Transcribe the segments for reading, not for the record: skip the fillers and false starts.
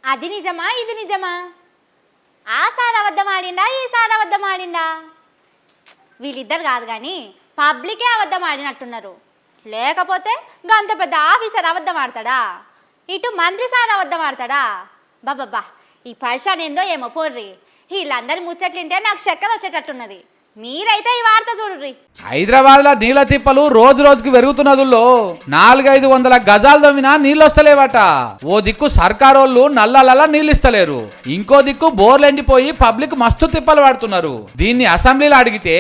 అది నిజమా ఇది నిజమా? ఆ సార్ అబద్ధం ఆడిండా ఈ సార్ అబద్ధం ఆడిండా? వీళ్ళిద్దరు కాదు కానీ పబ్లికే అబద్ధం ఆడినట్టున్నారు. లేకపోతే గంత పెద్ద ఆఫీసర్ అబద్ధం ఆడతాడా? ఇటు మంత్రి సార్ అబద్ధం ఆడతాడా? బాబా ఈ పరిశాన్ ఏందో ఏమో పోర్రి. వీళ్ళందరి ముచ్చట్లింటే నాకు చక్కెర వచ్చేటట్టున్నది. మీరైతే ఈ వార్త చూడుర్రి. హైదరాబాద్లో నీళ్ళ తిప్పలు రోజు రోజుకి పెరుగుతున్నదుల్లో 400-500 గజాలు తవ్వినా నీళ్ళు వస్తలేవట. ఓ దిక్కు సర్కారోళ్ళు నల్లలలా నీళ్ళు ఇస్తలేరు, ఇంకో దిక్కు బోర్లు ఎండిపోయి పబ్లిక్ మస్తు తిప్పలు పడుతున్నారు. దీన్ని అసెంబ్లీలో అడిగితే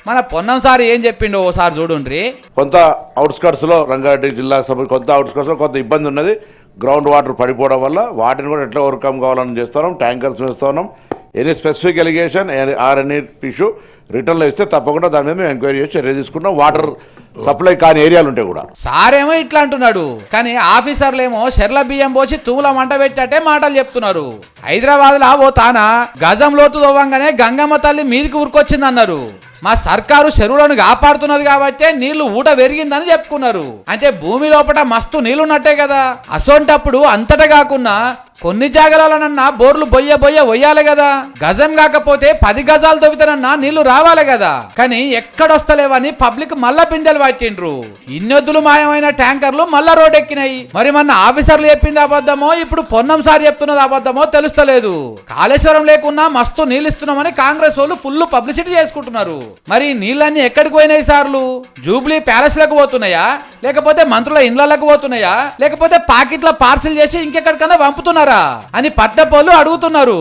మన పొన్నం సార్ ఏం చెప్పిండో ఓసారి చూడుండ్రి. కొంత అవుట్స్కట్స్ లో రంగారెడ్డి జిల్లాకు సంబంధించి కొంత అవుట్స్కట్స్ లో కొంత ఇబ్బంది ఉన్నది. గ్రౌండ్ వాటర్ పడిపోవడం వల్ల వాటిని కూడా ఎట్లా ఓవర్కమ్ కావాలని చేస్తున్నాం. ట్యాంకర్స్ వేస్తున్నాం. Any specific allegation or any issue రిటర్న్లో ఇస్తే తప్పకుండా దాని మీద మేము ఎంక్వైరీ చేసి చర్య తీసుకుంటాం. వాటర్ సప్లై కాని ఏరియాలు ఉంటాయి కూడా. సారేమో ఇట్లా అంటున్నాడు, కానీ ఆఫీసర్లేమో చెర్ల బియ్యం పోసి తూముల మంట పెట్టేటే మాటలు చెప్తున్నారు. హైదరాబాద్లో ఓ తాన గజం లోతు తవ్వంగానే గంగమ్మ తల్లి మీదికి ఉరికొచ్చిందన్నారు. మా సర్కారు చెరువులను కాపాడుతున్నది కాబట్టే నీళ్లు ఊట పెరిగిందని చెప్పుకున్నారు. అంటే భూమి లోపల మస్తు నీళ్లున్నట్టే కదా. అసోంటప్పుడు అంతటా కాకున్నా కొన్ని జాగాలనన్నా బోర్లు బొయ్య వయ్యాలి కదా. గజం కాకపోతే 10 గజాలు తవ్వితేనన్నా నీళ్లు రావాలి కదా. కానీ ఎక్కడొస్తలేవని పబ్లిక్ మళ్ళా పిందెలు పట్టిండ్రు. ఇన్నొద్దులు మాయమైన ట్యాంకర్లు మళ్ళా రోడ్డెక్కినాయి. మరి మన ఆఫీసర్లు చెప్పింది అబద్ధమో ఇప్పుడు పొన్నం సార్ చెప్తున్నది అబద్ధమో తెలుస్తలేదు. కాళేశ్వరం లేకున్నా మస్తు నీళ్ళు ఇస్తున్నామని కాంగ్రెస్ వాళ్ళు ఫుల్ పబ్లిసిటీ చేసుకుంటున్నారు. మరి నీళ్ళన్నీ ఎక్కడికి పోయినాయి సార్లు? జూబ్లీ ప్యాలెస్ లకు పోతున్నాయా, లేకపోతే మంత్రుల ఇండ్లకు పోతున్నాయా, లేకపోతే పాకెట్ల పార్సిల్ చేసి ఇంకెక్కడికన్నా పంపుతున్నారా అని పట్టపోళ్ళు అడుగుతున్నారు.